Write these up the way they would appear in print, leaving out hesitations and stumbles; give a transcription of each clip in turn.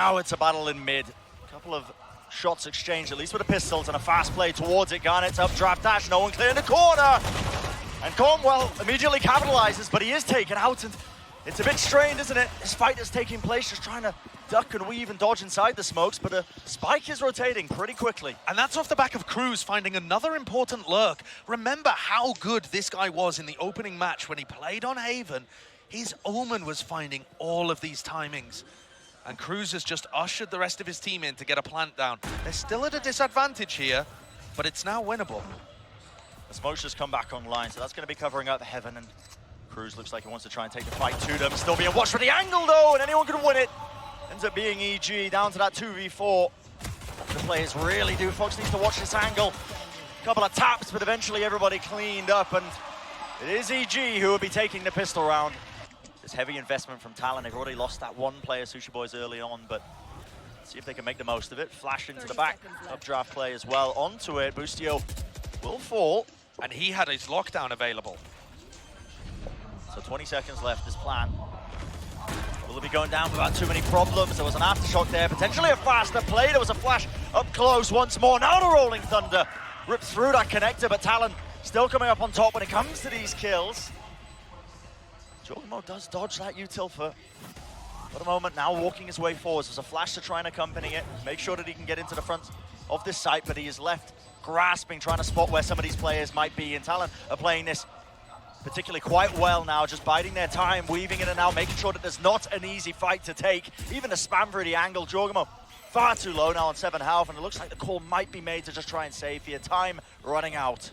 Now it's a battle in mid. A couple of shots exchanged, at least with the pistols, and a fast play towards it. garnetS up, draft dash, no one clear in the corner. And Cornwell immediately capitalizes, but he is taken out, and it's a bit strained, isn't it? This fight is taking place, just trying to duck and weave and dodge inside the smokes, but a spike is rotating pretty quickly. And that's off the back of Crws finding another important lurk. Remember how good this guy was in the opening match when he played on Haven. His Omen was finding all of these timings. And Crws has just ushered the rest of his team in to get a plant down. They're still at a disadvantage here, but it's now winnable. The smokes just come back online, so that's going to be covering up Heaven, and Crws looks like he wants to try and take the fight to them. Still being watched for the angle though, and anyone can win it. Ends up being EG, down to that 2v4. The players really do. Foxz needs to watch this angle. Couple of taps, but eventually everybody cleaned up, and it is EG who will be taking the pistol round. This heavy investment from Talon. They've already lost that one player, Sushiboys, early on, but let's see if they can make the most of it. Flash into the back, updraft play as well. Onto it, Boostio will fall. And he had his lockdown available. So 20 seconds left, this plan. Will it be going down without too many problems? There was an aftershock there, potentially a faster play. There was a flash up close once more. Now the Rolling Thunder rips through that connector, but Talon still coming up on top when it comes to these kills. jawgemo does dodge that util for a moment, now walking his way forwards. There's a flash to try and accompany it, make sure that he can get into the front of this site, but he is left grasping, trying to spot where some of these players might be, and Talon are playing this particularly quite well now, just biding their time, weaving in and out, making sure that there's not an easy fight to take. Even a spam for the angle. jawgemo far too low now on 7 health, and it looks like the call might be made to just try and save here. Time running out.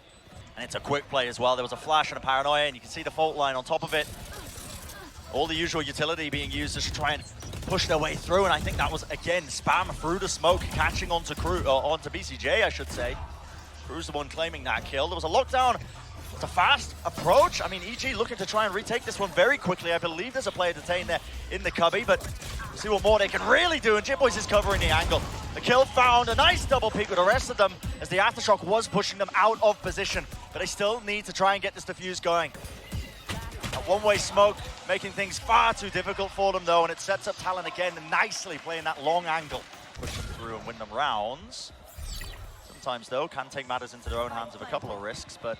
And it's a quick play as well. There was a flash and a paranoia, and you can see the fault line on top of it. All the usual utility being used to try and push their way through, and I think that was, again, spam through the smoke, catching onto BcJ, I should say. Crws the one claiming that kill. There was a lockdown. It's a fast approach. I mean, EG looking to try and retake this one very quickly. I believe there's a player detained there in the cubby, but we'll see what more they can really do, and JitboyS is covering the angle. The kill found, a nice double peek with the rest of them, as the aftershock was pushing them out of position, but they still need to try and get this defuse going. A one-way smoke, making things far too difficult for them though, and it sets up Talon again nicely, playing that long angle. Push them through and win them rounds. Sometimes though, can take matters into their own hands with a couple of risks, but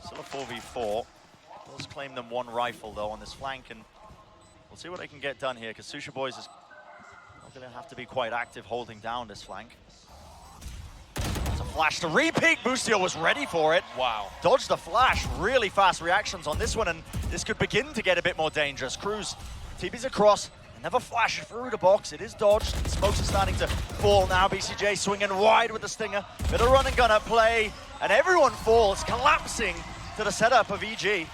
still a 4v4. Does claim them one rifle though on this flank, and we'll see what they can get done here, because Sushiboys is going to have to be quite active holding down this flank. There's a flash to repeat. Boostio was ready for it. Wow. Dodged the flash. Really fast reactions on this one, and this could begin to get a bit more dangerous. Crws TP's across, never flashes through the box. It is dodged. Smokes are starting to fall now. BcJ swinging wide with the stinger. Bit of run and gun at play, and everyone falls, collapsing to the setup of EG.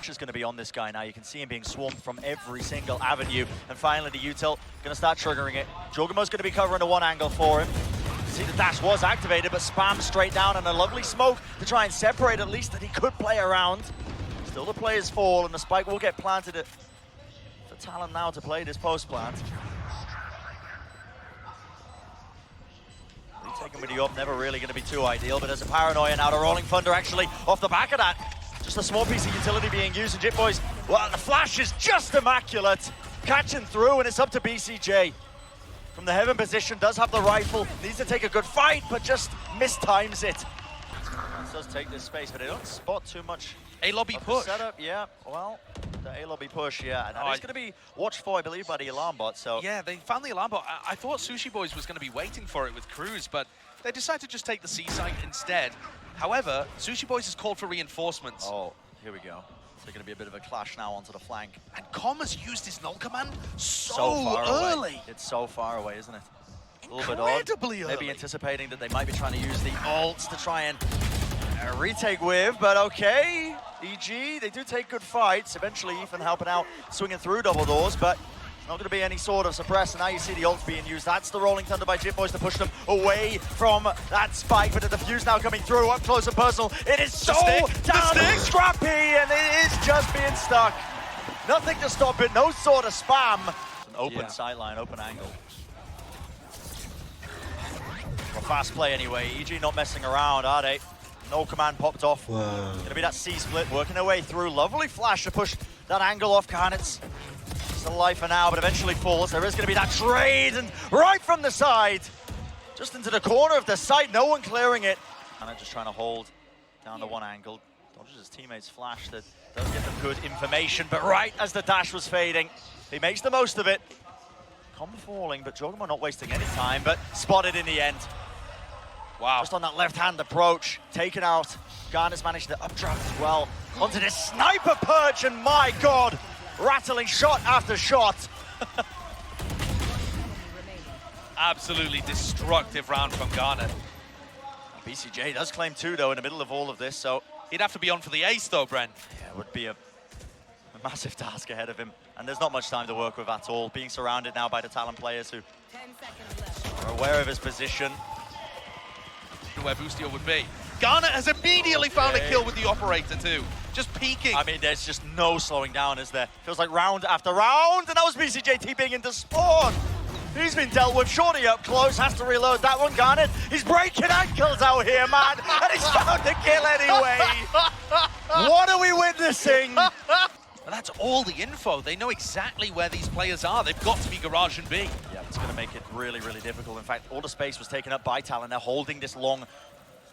Is going to be on this guy now. You can see him being swarmed from every single avenue, and finally the util going to start triggering it. jawgemo's going to be covering the one angle for him. See, the dash was activated, but spam straight down, and a lovely smoke to try and separate, at least that he could play around. Still the players fall, and the spike will get planted for Talon now to play this post plant. Taken with the up, never really going to be too ideal, but there's a paranoia now. The Rolling Thunder actually off the back of that. Just a small piece of utility being used, and JitboyS, well, the flash is just immaculate. Catching through, and it's up to BcJ. From the Heaven position, does have the rifle, needs to take a good fight, but just mistimes it. Does take this space, but they don't spot too much. A-lobby push. Setup, yeah, well, the A-lobby push, yeah. And that is going to be watched for, I believe, by the alarm bot, so. Yeah, they found the alarm bot. I thought Sushiboys was going to be waiting for it with Crws, but they decided to just take the C site instead. However, Sushiboys has called for reinforcements. Oh, here we go. There's going to be a bit of a clash now onto the flank. And Com has used his null command so far early. Away. It's so far away, isn't it? A little Incredibly bit odd. early. Maybe anticipating that they might be trying to use the ults to try and retake with, but okay. EG, they do take good fights. Eventually, Ethan helping out, swinging through double doors, but not going to be any sort of suppress, and now you see the ult being used. That's the Rolling Thunder by JitboyS to push them away from that spike, but the defuse now coming through, up close and personal. It is so down and scrappy, and it is just being stuck. Nothing to stop it, no sort of spam. It's an open sideline, open angle. Well, fast play anyway. EG not messing around, are they? No command popped off. Whoa. Gonna be that C split working their way through. Lovely flash to push that angle off garnetS. Just alive for now, but eventually falls. There is going to be that trade, and right from the side, just into the corner of the site, no one clearing it. And just trying to hold down the one angle. Dodges his teammates' flash that does give them good information, but right as the dash was fading, he makes the most of it. Com falling, but jawgemo not wasting any time, but spotted in the end. Wow. Just on that left-hand approach, taken out. garnetS managed the updraft as well. Onto this sniper perch, and my God, rattling shot after shot. Absolutely destructive round from garnetS. BcJ does claim 2 though in the middle of all of this, so He'd have to be on for the ace though, Bren. yeah, it would be a massive task ahead of him. And there's not much time to work with at all, being surrounded now by the Talon players who 10 seconds left. are aware of his position. Where Boostio would be. garnetS has immediately found a kill with the operator too. Just peeking. I mean, there's just no slowing down, is there? Feels like round after round, and that was BcJ TPing into spawn. He's been dealt with, shorty up close, has to reload that one. garnetS, he's breaking ankles out here, man, and he's found the kill anyway. What are we witnessing? But that's all the info. They know exactly where these players are. They've got to be garage and B. Yeah, it's going to make it really, really difficult. In fact, all the space was taken up by Talon. They're holding this long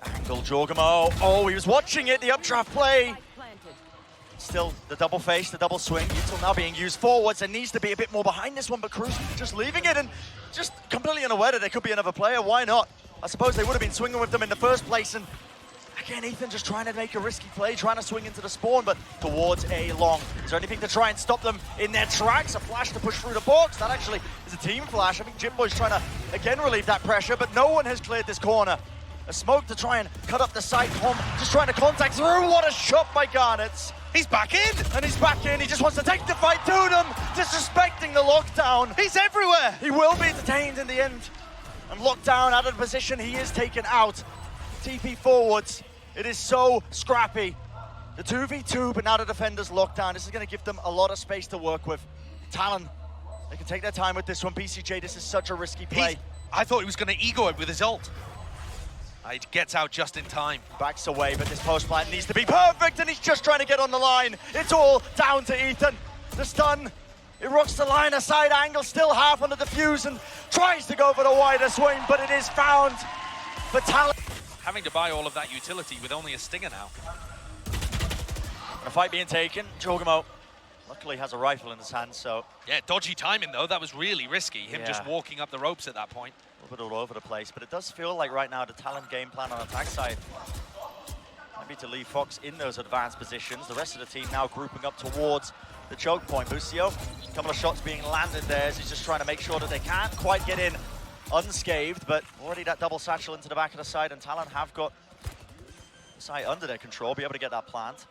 angle. jawgemo, oh, he was watching it, the updraft play. Planted. Still, the double face, the double swing. Yinsu now being used forwards and needs to be a bit more behind this one, but Crws just leaving it and just completely unaware that there could be another player. Why not? I suppose they would have been swinging with them in the first place, and again, Ethan just trying to make a risky play, trying to swing into the spawn, but towards a long. Is there anything to try and stop them in their tracks? A flash to push through the box. That actually is a team flash. I think JitboyS trying to, again, relieve that pressure, but no one has cleared this corner. A smoke to try and cut up the site. Com just trying to contact through. What a shot by garnetS. He's back in! And he's back in. He just wants to take the fight to them, disrespecting the lockdown. He's everywhere! He will be detained in the end. And locked down, out of position, he is taken out. TP forwards. It is so scrappy. The 2v2, but now the defender's locked down. This is going to give them a lot of space to work with. Talon, they can take their time with this one. BcJ, this is such a risky play. I thought he was going to ego it with his ult. He gets out just in time. Backs away, but this post plant needs to be perfect, and he's just trying to get on the line. It's all down to Ethan. The stun, it rocks the line, a side angle, still half on the defuse, and tries to go for the wider swing, but it is found for Talon. Having to buy all of that utility with only a stinger now. A fight being taken, jawgemo luckily has a rifle in his hand, so Yeah, dodgy timing though, that was really risky. Him Yeah. just walking up the ropes at that point. a little bit all over the place, but it does feel like right now the Talon game plan on attack side might be to leave Foxz in those advanced positions. The rest of the team now grouping up towards the choke point. Boostio, a couple of shots being landed there as he's just trying to make sure that they can't quite get in unscathed, but already that double satchel into the back of the side, and Talon have got the site under their control, be able to get that plant.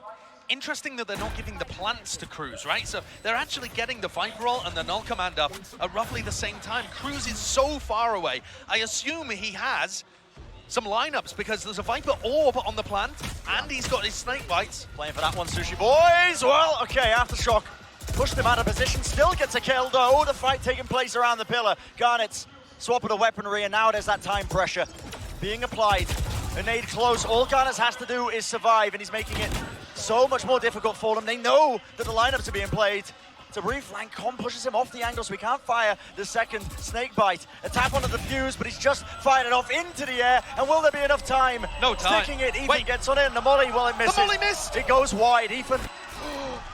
Interesting that they're not giving the plants to Crws, right? So they're actually getting the Viper roll and the null command up at roughly the same time. Crws is so far away. I assume he has some lineups because there's a Viper orb on the plant and he's got his snake bites. Playing for that one, Sushiboys. Well, okay, Aftershock pushed him out of position, still gets a kill though. The fight taking place around the pillar. garnetS swapping the weaponry, and now there's that time pressure being applied. A nade close, all garnetS has to do is survive, and he's making it so much more difficult for them. They know that the lineups are being played. It's a reflank. Com pushes him off the angle, so he can't fire the second snake bite. A tap onto the fuse, but he's just fired it off into the air. And will there be enough time? No time. Sticking it, Ethan gets on in. The molly, well, it misses. The molly missed! It goes wide. Ethan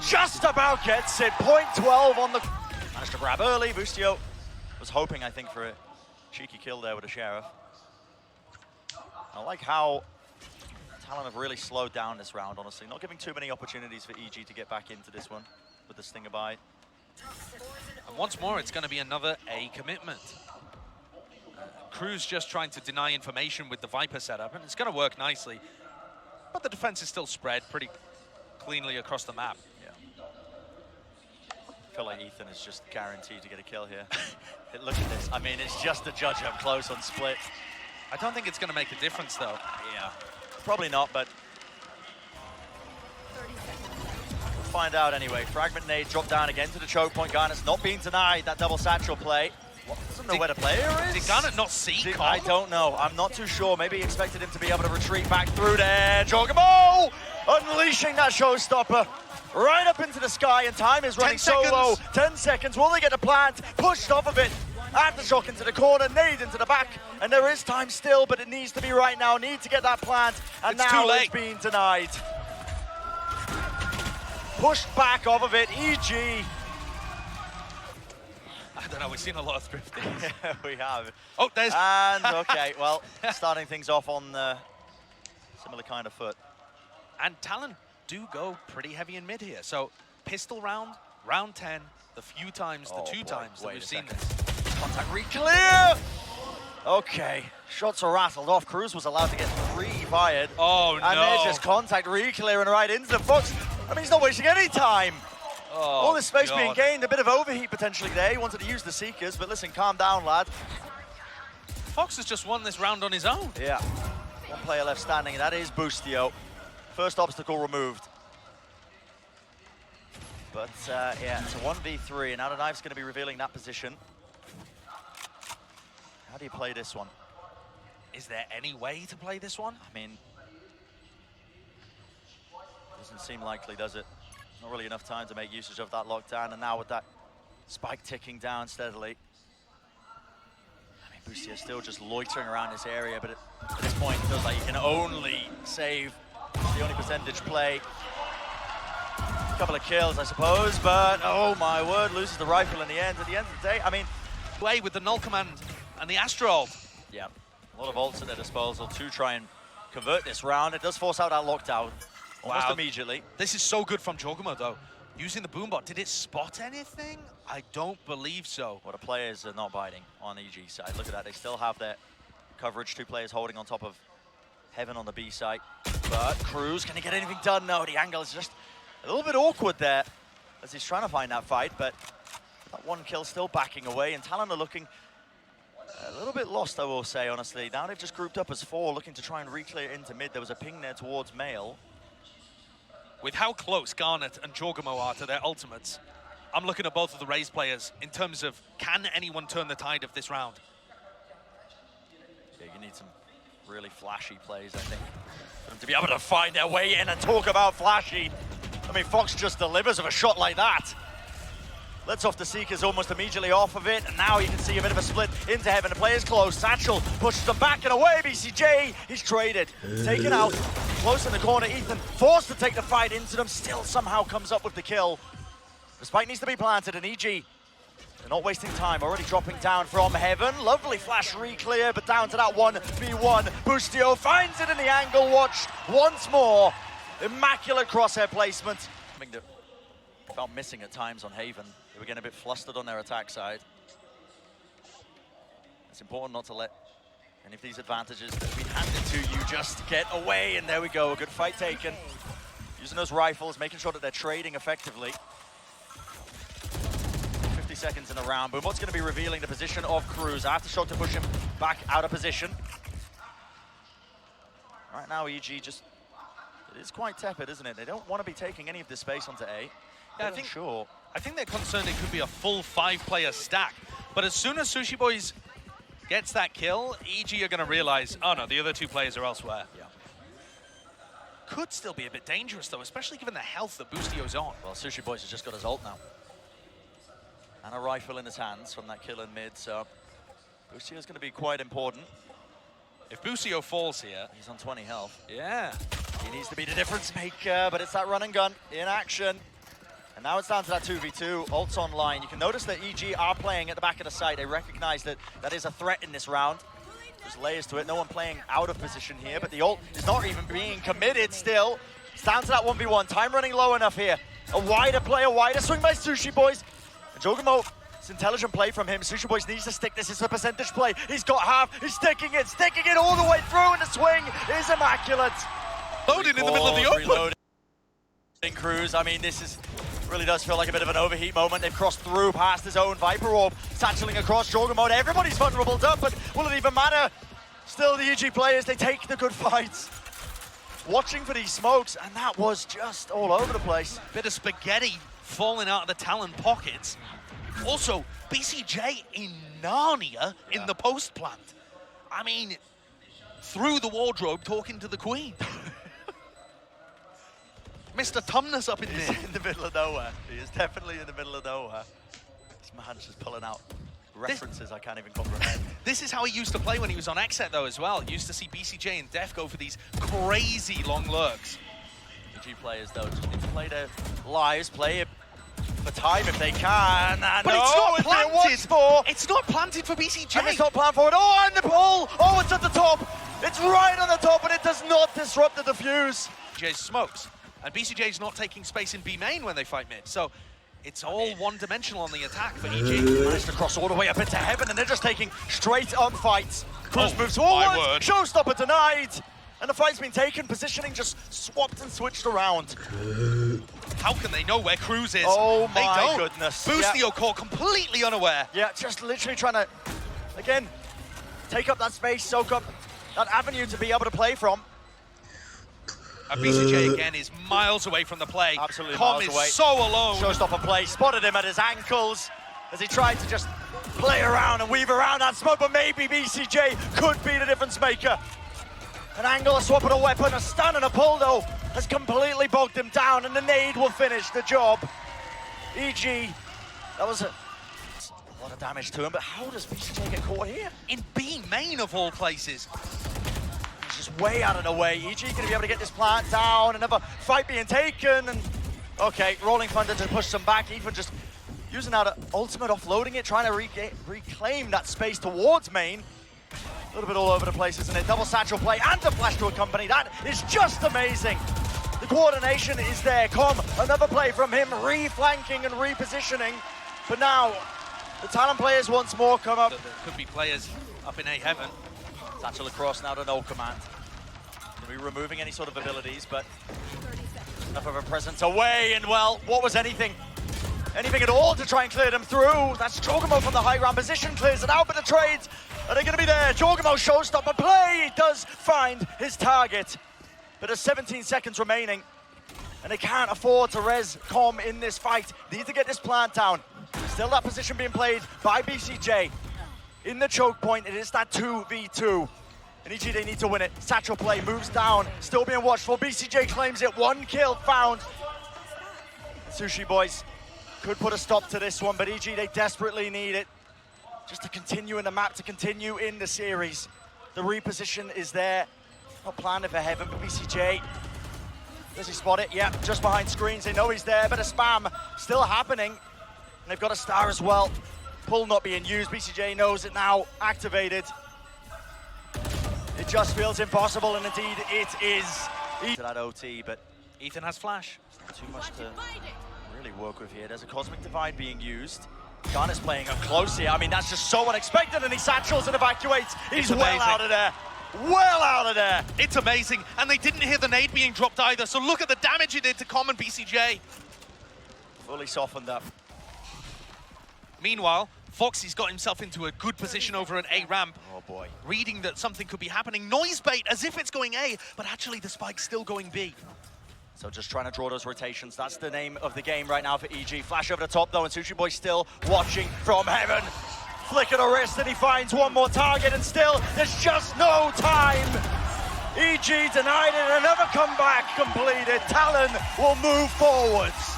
just about gets it. Point 12 on the... Managed to grab early. Boostio was hoping, I think, for a cheeky kill there with a Sheriff. I like how Talon have really slowed down this round, honestly. Not giving too many opportunities for EG to get back into this one with the stinger bite. And once more, it's going to be another A commitment. Crws just trying to deny information with the Viper setup, and it's going to work nicely. But the defense is still spread pretty cleanly across the map. Yeah. I feel like Ethan is just guaranteed to get a kill here. Look at this. I mean, it's just a judge up close on split. I don't think it's going to make a difference, though. Yeah, probably not, but 30 seconds. we'll find out anyway. Fragment nade dropped down again to the choke point. garnetS not being denied that double satchel play. Doesn't know where the player is. Did garnetS not see Com? I don't know. I'm not too sure. Maybe he expected him to be able to retreat back through there. jawgemo unleashing that showstopper. right up into the sky, and time is running so low. 10 seconds, will they get the plant? Pushed off of it. Aftershock into the corner, nade into the back, and there is time still, but it needs to be right now. Need to get that plant, and it's now too late. it's being denied. Pushed back off of it, EG. I don't know, we've seen a lot of thrifting. Yeah, we have. Oh, there's... And, okay, well, starting things off on the similar kind of foot. And Talon do go pretty heavy in mid here. So, pistol round, round 10, the few times, the two times that we've seen this. Contact re-clear! Okay, shots are rattled off. Crws was allowed to get 3 fired. Oh, no. And there's just contact re-clearing right into the Foxz. I mean, he's not wasting any time. Oh, all this space God. being gained, a bit of overheat potentially there. He wanted to use the Seekers, but listen, calm down, lad. Foxz has just won this round on his own. Yeah, one player left standing, and that is Boostio. First obstacle removed. But yeah, it's a 1v3, and now the Knife's going to be revealing that position. How do you play this one? Is there any way to play this one? I mean, doesn't seem likely, does it? Not really enough time to make usage of that lockdown, and now with that spike ticking down steadily. I mean, Boostio still just loitering around this area, but at this point it feels like you can only save the only percentage play. A couple of kills, I suppose, but oh my word, loses the rifle in the end. At the end of the day, I mean, Play with the null command and the Astro ult. yeah, a lot of ults at their disposal to try and convert this round. It does force out that lockdown almost immediately. This is so good from jawgemo, though. Using the boombot, did it spot anything? I don't believe so. Well, the players are not biting on the EG side. Look at that, they still have their coverage. 2 players holding on top of Heaven on the B side. But Crws, can he get anything done? No, the angle is just a little bit awkward there as he's trying to find that fight, but that 1 kill still backing away, and Talon are looking a little bit lost, I will say, honestly. Now they've just grouped up as 4, looking to try and re-clear into mid. There was a ping there towards Mail. With how close garnetS and jawgemo are to their ultimates, I'm looking at both of the Raze players in terms of, can anyone turn the tide of this round? Yeah, you need some really flashy plays, I think, for them to be able to find their way in and talk about flashy. I mean, Foxz just delivers with a shot like that. Lets off the Seekers almost immediately off of it, and now you can see a bit of a split into Heaven. The player's close. Satchel pushes them back and away. BcJ, he's traded. Taken out. Close in the corner. Ethan forced to take the fight into them. Still somehow comes up with the kill. The spike needs to be planted, and EG, they're not wasting time. Already dropping down from Heaven. Lovely flash re-clear, but down to that 1v1. Boostio finds it in the angle. Watch once more. Immaculate crosshair placement. Something that felt missing at times on Haven. They were getting a bit flustered on their attack side. It's important not to let any of these advantages that have been handed to you just get away, and there we go, a good fight taken. Using those rifles, making sure that they're trading effectively. 50 seconds in the round, but what's going to be revealing the position of Crws. Aftershock to push him back out of position. Right now, EG just, it is quite tepid, isn't it? They don't want to be taking any of this space onto A. Yeah, I think they're concerned it could be a full 5-player stack. But as soon as Sushiboys gets that kill, EG are going to realize, oh no, the other 2 players are elsewhere. Yeah. Could still be a bit dangerous though, especially given the health that Boostio's on. Well, Sushiboys has just got his ult now. And a rifle in his hands from that kill in mid, so Boostio's going to be quite important. If Boostio falls here... He's on 20 health. Yeah. He needs to be the difference maker, but it's that run and gun in action. And now it's down to that 2v2, ults online. You can notice that EG are playing at the back of the site. They recognize that that is a threat in this round. There's layers to it, no one playing out of position here, but the ult is not even being committed still. It's down to that 1v1, time running low enough here. A wider play, a wider swing by Sushiboys. And jawgemo, it's intelligent play from him. Sushiboys needs to stick this, it's a percentage play. He's got half, he's sticking it all the way through, and the swing is immaculate. Loaded in the middle of the open. Reloading Crws, I mean, this is really does feel like a bit of an overheat moment. They've crossed through past his own Viper Orb, satcheling across jawgemo. Everybody's vulnerable up, but will it even matter? Still, the EG players, they take the good fights. Watching for these smokes, and that was just all over the place. Bit of spaghetti falling out of the Talon pockets. Also, BcJ in Narnia in the post plant. I mean, through the wardrobe talking to the Queen. Mr. Tumnus up in He's there. in the middle of nowhere. He is definitely in the middle of nowhere. This man's just pulling out references I can't even comprehend. This is how he used to play when he was on XSET though as well. He used to see BcJ and Def go for these crazy long lurks. EG players though just need to play their lives, play it for time if they can. And But it's not planted. For. It's not planted for BcJ. And it's not planned for it. Oh, and the pull! Oh, it's at the top! It's right on the top, but it does not disrupt the defuse. BcJ smokes. And BcJ's not taking space in B main when they fight mid. So it's all one-dimensional on the attack for EG. Managed to cross all the way up into heaven, and they're just taking straight up fights. Crws moves my forward, word. showstopper denied, and the fight's been taken, positioning just swapped and switched around. How can they know where Crws is? Oh They my don't. goodness. Boostio caught completely unaware. Yeah, just literally trying to, again, take up that space, soak up that avenue to be able to play from. And BcJ again is miles away from the play. Absolutely Com miles is away. so alone. Showstopper play, spotted him at his ankles as he tried to just play around and weave around that smoke, but maybe BcJ could be the difference maker. An angle, a swap, and a weapon, a stun and a pull though has completely bogged him down, and the nade will finish the job. EG, that was a lot of damage to him, but how does BcJ get caught here? In B main of all places. He's just way out of the way. EG gonna be able to get this plant down, another fight being taken, and okay, Rolling Thunder to push them back, even just using that ultimate, offloading it, trying to reclaim that space towards main. A little bit all over the place, isn't it? Double satchel play and a flash to accompany. That is just amazing. The coordination is there. Com, another play from him, re-flanking and repositioning. But now, the Talon players once more come up. There could be players up in A heaven. Satchel across now to no command. Gonna be removing any sort of abilities, but enough of a presence away, and well, what was anything? Anything at all to try and clear them through. That's jawgemo from the high ground position, clears it out, but the trades, are they gonna be there? jawgemo showstopper play, he does find his target. But there's 17 seconds remaining, and they can't afford to res Com in this fight. They need to get this plant down. Still that position being played by BcJ. In the choke point, it is that 2v2. And EG, they need to win it. Satchel play moves down, still being watched for. BcJ claims it, 1 kill found. Sushiboys could put a stop to this one, but EG, they desperately need it. Just to continue in the map, to continue in the series. The reposition is there. Not planned for heaven, but BcJ, does he spot it? Yeah, just behind screens, they know he's there, but a spam still happening. And they've got a star as well. Pull not being used, BcJ knows it now, activated. It just feels impossible, and indeed it is. To that OT, but Ethan has flash. not too much to really work with here. There's a Cosmic Divide being used. garnetS playing up close here. I mean, that's just so unexpected, and he satchels and evacuates. He's well out of there. Well out of there. It's amazing, and they didn't hear the nade being dropped either, so look at the damage it did to Com and BcJ. Fully softened up. Meanwhile, Foxy's got himself into a good position over an A ramp. Oh boy. Reading that something could be happening. Noise bait as if it's going A, but actually the spike's still going B. So just trying to draw those rotations. That's the name of the game right now for EG. Flash over the top though, and Sushiboy still watching from heaven. Flick of the wrist, and he finds one more target, and still, there's just no time. EG denied it, and another comeback completed. Talon will move forwards.